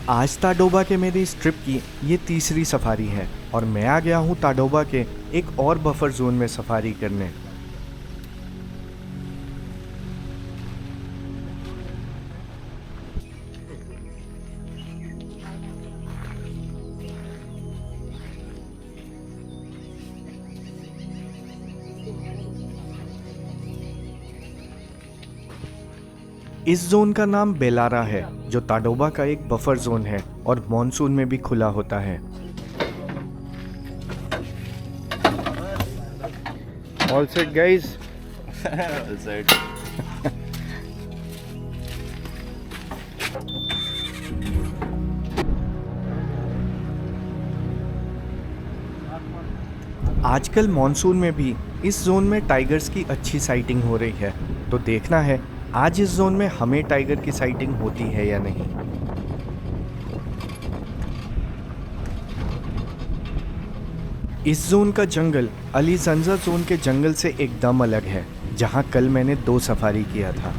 आज ताडोबा के मेरी इस ट्रिप की ये तीसरी सफारी है और मैं आ गया हूँ ताडोबा के एक और बफर जोन में सफारी करने। इस जोन का नाम बेलारा है जो ताडोबा का एक बफर जोन है और मॉनसून में भी खुला होता है। All set guys. All set. आजकल मॉनसून में भी इस जोन में टाइगर्स की अच्छी साइटिंग हो रही है, तो देखना है आज इस जोन में हमें टाइगर की साइटिंग होती है या नहीं। इस जोन का जंगल अलीजंजा जोन के जंगल से एकदम अलग है, जहां कल मैंने 2 सफारी किया था।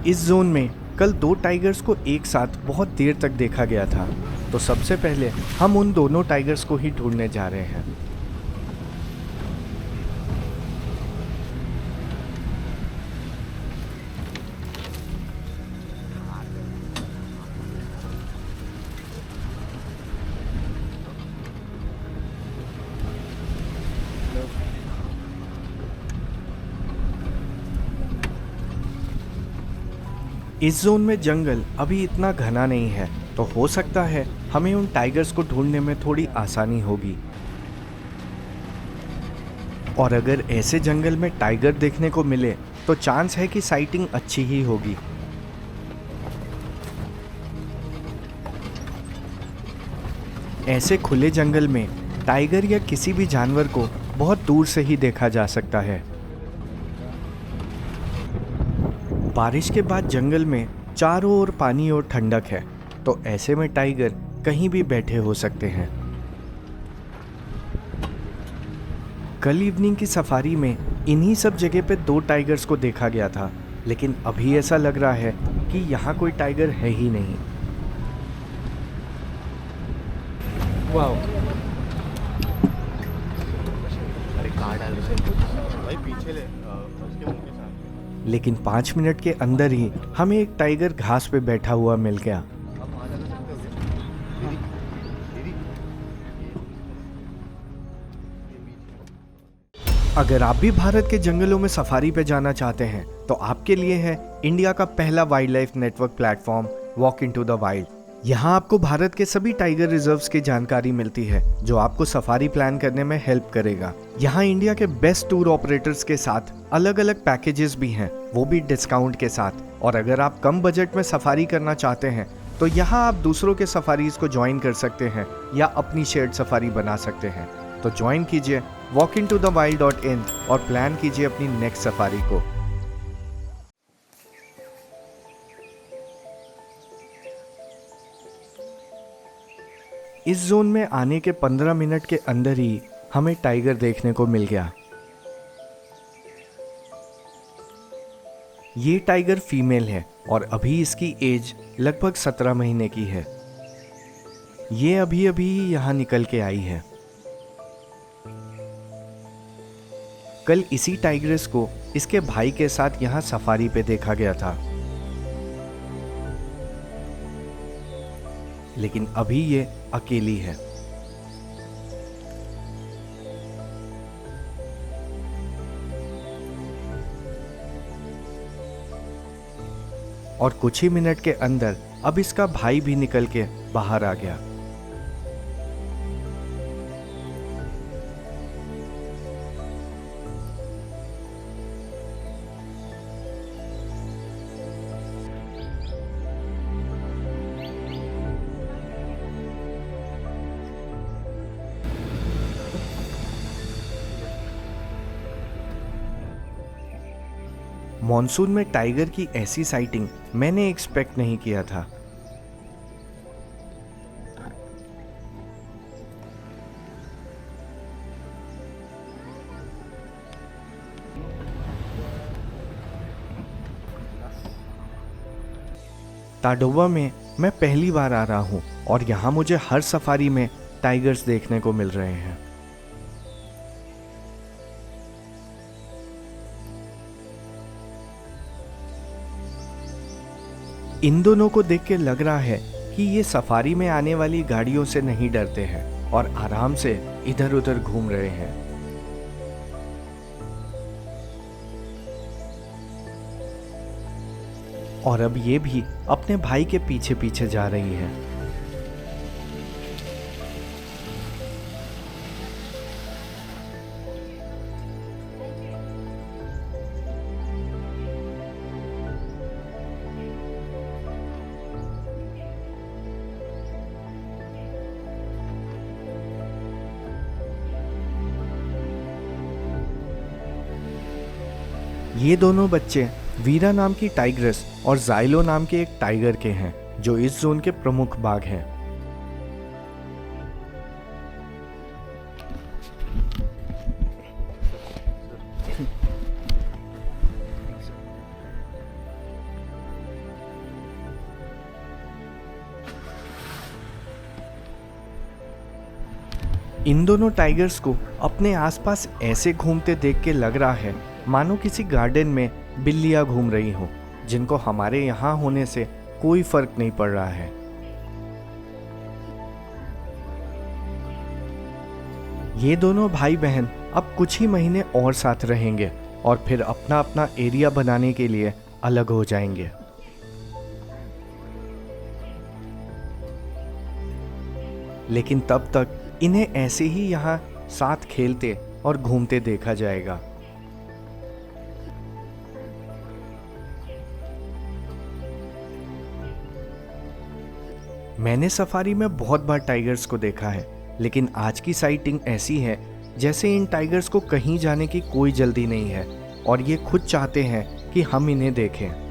इस जोन में कल 2 टाइगर्स को एक साथ बहुत देर तक देखा गया था, तो सबसे पहले हम उन दोनों टाइगर्स को ही ढूंढने जा रहे हैं। इस जोन में जंगल अभी इतना घना नहीं है, तो हो सकता है हमें उन टाइगर्स को ढूंढने में थोड़ी आसानी होगी। और अगर ऐसे जंगल में टाइगर देखने को मिले तो चांस है कि साइटिंग अच्छी ही होगी। ऐसे खुले जंगल में टाइगर या किसी भी जानवर को बहुत दूर से ही देखा जा सकता है। बारिश के बाद जंगल में चारों ओर पानी और ठंडक है, तो ऐसे में टाइगर कहीं भी बैठे हो सकते हैं। कल इवनिंग की सफारी में इन्हीं सब जगह पे 2 टाइगर्स को देखा गया था, लेकिन अभी ऐसा लग रहा है कि यहाँ कोई टाइगर है ही नहीं। वाओ, अरे कहाँ डाल भाई पीछे ले उसके मुंह के साथ। लेकिन 5 मिनट के अंदर ही हमें एक टाइगर घास पे बैठा हुआ मिल गया। अब वहाँ जाना सकते हो क्या? दीदी अगर आप भी भारत के जंगलों में सफारी पे जाना चाहते हैं तो आपके लिए है इंडिया का पहला wild life network platform walk into the wild. यहाँ आपको भारत के सभी टाइगर रिजर्व्स की जानकारी मिलती है, जो आपको सफारी प्लान करने में हेल्प करेगा। यहाँ इंडिया के बेस्ट टूर ऑपरेटर्स के साथ अलग अलग पैकेजेस भी हैं, वो भी डिस्काउंट के साथ। और अगर आप कम बजट में सफारी करना चाहते हैं तो यहाँ आप दूसरों के सफारीज को ज्वाइन कर सकते हैं या अपनी शेयर्ड सफारी बना सकते हैं। तो ज्वाइन कीजिए walkintothewild.in और प्लान कीजिए अपनी नेक्स्ट सफारी को। इस जोन में आने के 15 मिनट के अंदर ही हमें टाइगर देखने को मिल गया। ये टाइगर फीमेल है और अभी इसकी एज लगभग 17 महीने की है। ये अभी अभी यहाँ निकल के आई है। कल इसी टाइग्रेस को इसके भाई के साथ यहाँ सफारी पे देखा गया था, लेकिन अभी ये अकेली है। और कुछ ही मिनट के अंदर अब इसका भाई भी निकल के बाहर आ गया। मॉनसून में टाइगर की ऐसी साइटिंग मैंने एक्सपेक्ट नहीं किया था। ताडोवा में मैं पहली बार आ रहा हूँ और यहाँ मुझे हर सफारी में टाइगर्स देखने को मिल रहे हैं। इन दोनों को देख के लग रहा है कि ये सफारी में आने वाली गाड़ियों से नहीं डरते हैं और आराम से इधर उधर घूम रहे हैं। और अब ये भी अपने भाई के पीछे पीछे जा रही हैं। ये दोनों बच्चे वीरा नाम की टाइग्रेस और जाइलो नाम के एक टाइगर के हैं जो इस जोन के प्रमुख बाघ हैं। इन दोनों टाइगर्स को अपने आसपास ऐसे घूमते देख के लग रहा है मानो किसी गार्डन में बिल्लियां घूम रही हों, जिनको हमारे यहाँ होने से कोई फर्क नहीं पड़ रहा है। ये दोनों भाई बहन अब कुछ ही महीने और साथ रहेंगे और फिर अपना अपना एरिया बनाने के लिए अलग हो जाएंगे। लेकिन तब तक इन्हें ऐसे ही यहाँ साथ खेलते और घूमते देखा जाएगा। मैंने सफारी में बहुत बार टाइगर्स को देखा है, लेकिन आज की साइटिंग ऐसी है जैसे इन टाइगर्स को कहीं जाने की कोई जल्दी नहीं है और ये खुद चाहते हैं कि हम इन्हें देखें।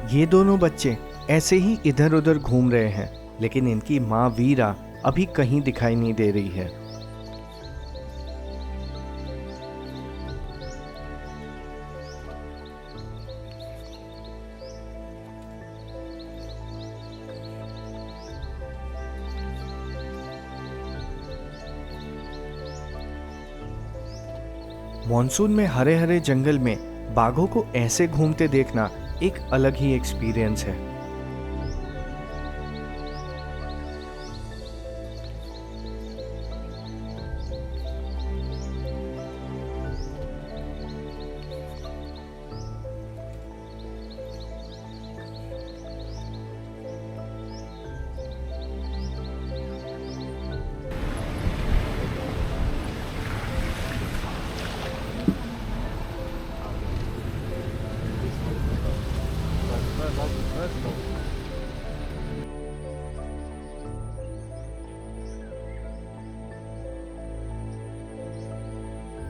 ये दोनों बच्चे ऐसे ही इधर उधर घूम रहे हैं, लेकिन इनकी माँ वीरा अभी कहीं दिखाई नहीं दे रही है। मॉनसून में हरे हरे जंगल में बाघों को ऐसे घूमते देखना एक अलग ही एक्सपीरियंस है।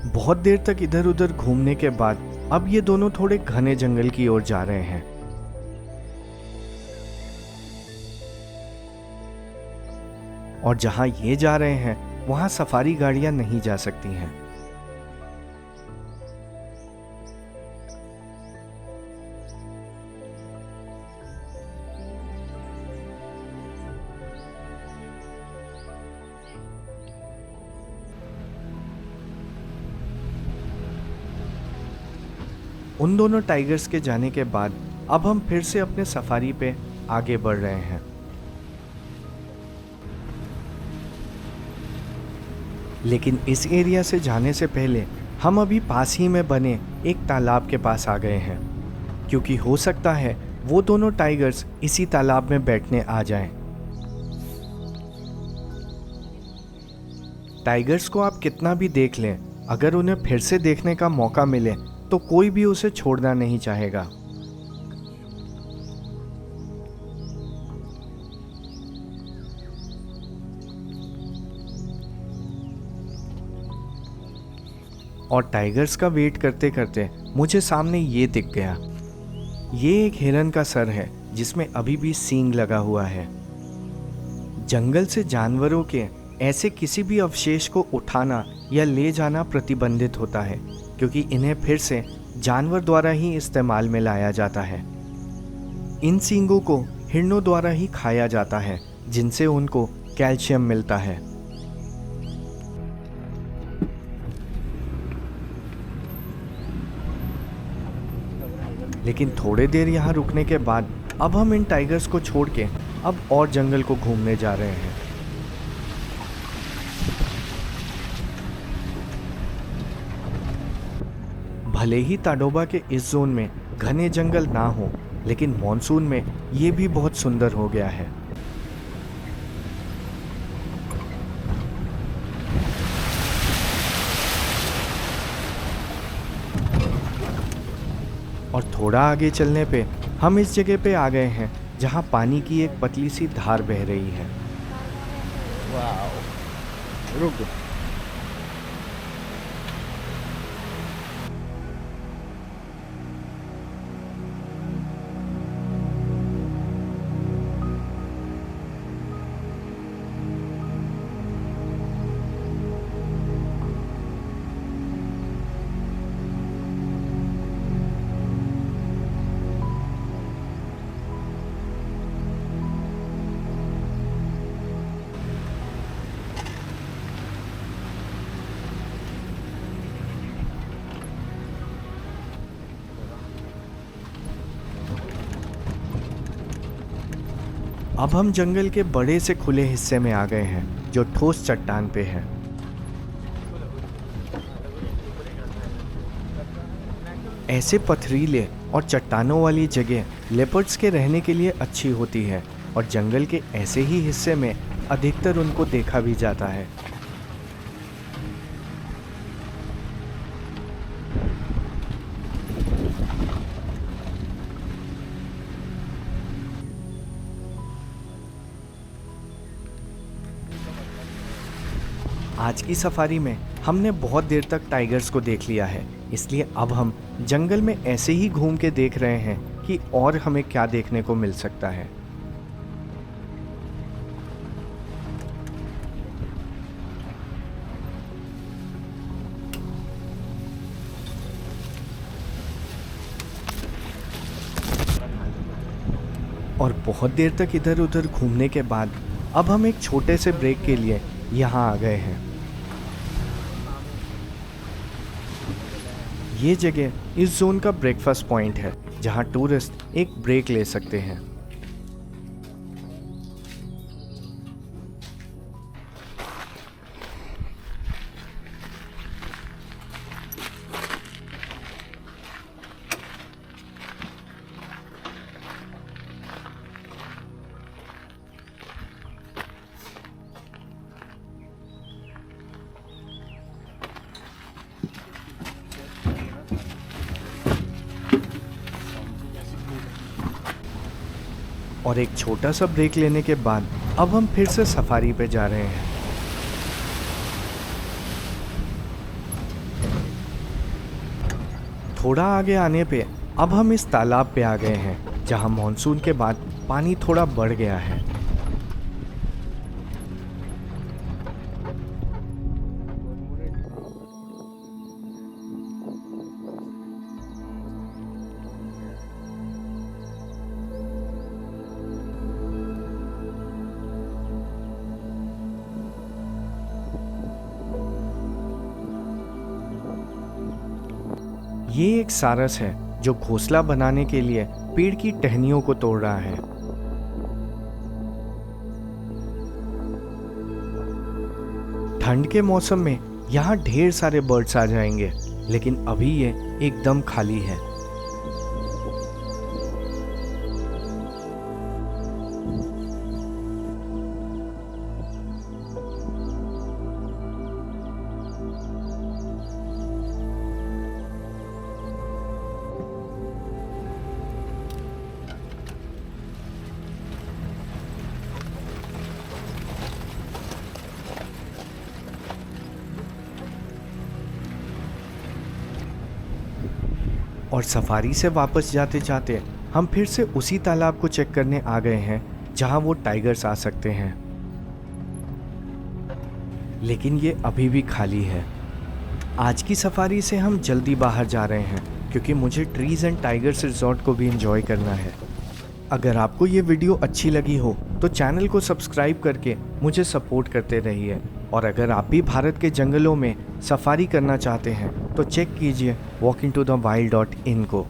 बहुत देर तक इधर उधर घूमने के बाद अब ये दोनों थोड़े घने जंगल की ओर जा रहे हैं। और जहां ये जा रहे हैं वहां सफारी गाड़ियां नहीं जा सकती हैं। उन दोनों टाइगर्स के जाने के बाद अब हम फिर से अपने सफारी पे आगे बढ़ रहे हैं। लेकिन इस एरिया से जाने से पहले हम अभी पास ही में बने एक तालाब के पास आ गए हैं, क्योंकि हो सकता है वो दोनों टाइगर्स इसी तालाब में बैठने आ जाएं। टाइगर्स को आप कितना भी देख लें, अगर उन्हें फिर से देखने का मौका मिले तो कोई भी उसे छोड़ना नहीं चाहेगा। और टाइगर्स का वेट करते करते मुझे सामने ये दिख गया। ये एक हिरन का सर है जिसमें अभी भी सींग लगा हुआ है। जंगल से जानवरों के ऐसे किसी भी अवशेष को उठाना या ले जाना प्रतिबंधित होता है, क्योंकि इन्हें फिर से जानवर द्वारा ही इस्तेमाल में लाया जाता है। इन सींगों को हिरणों द्वारा ही खाया जाता है, जिनसे उनको कैल्शियम मिलता है। लेकिन थोड़े देर यहाँ रुकने के बाद अब हम इन टाइगर्स को छोड़ के अब और जंगल को घूमने जा रहे हैं। भले ही ताडोबा के इस जोन में घने जंगल ना हो, लेकिन मॉनसून में ये भी बहुत सुंदर हो गया है। और थोड़ा आगे चलने पे हम इस जगह पे आ गए हैं जहाँ पानी की एक पतली सी धार बह रही है। वाओ, रुक। अब हम जंगल के बड़े से खुले हिस्से में आ गए हैं जो ठोस चट्टान पे है। ऐसे पथरीले और चट्टानों वाली जगह लेपर्ड्स के रहने के लिए अच्छी होती है, और जंगल के ऐसे ही हिस्से में अधिकतर उनको देखा भी जाता है। आज की सफारी में हमने बहुत देर तक टाइगर्स को देख लिया है, इसलिए अब हम जंगल में ऐसे ही घूम के देख रहे हैं कि और हमें क्या देखने को मिल सकता है। और बहुत देर तक इधर उधर घूमने के बाद अब हम एक छोटे से ब्रेक के लिए यहाँ आ गए हैं। ये जगह इस जोन का ब्रेकफास्ट पॉइंट है, जहाँ टूरिस्ट एक ब्रेक ले सकते हैं। और एक छोटा सा ब्रेक लेने के बाद अब हम फिर से सफारी पे जा रहे हैं। थोड़ा आगे आने पे अब हम इस तालाब पे आ गए हैं, जहां मॉनसून के बाद पानी थोड़ा बढ़ गया है। ये एक सारस है जो घोंसला बनाने के लिए पेड़ की टहनियों को तोड़ रहा है। ठंड के मौसम में यहाँ ढेर सारे बर्ड्स आ जाएंगे, लेकिन अभी ये एकदम खाली है। और सफारी से वापस जाते जाते हम फिर से उसी तालाब को चेक करने आ गए हैं जहां वो टाइगर्स आ सकते हैं, लेकिन ये अभी भी खाली है। आज की सफारी से हम जल्दी बाहर जा रहे हैं क्योंकि मुझे ट्रीज एंड टाइगर्स रिजॉर्ट को भी एंजॉय करना है। अगर आपको ये वीडियो अच्छी लगी हो तो चैनल को सब्सक्राइब करके मुझे सपोर्ट करते रहिए, और अगर आप भी भारत के जंगलों में सफारी करना चाहते हैं तो चेक कीजिए walkingtothewild.in को।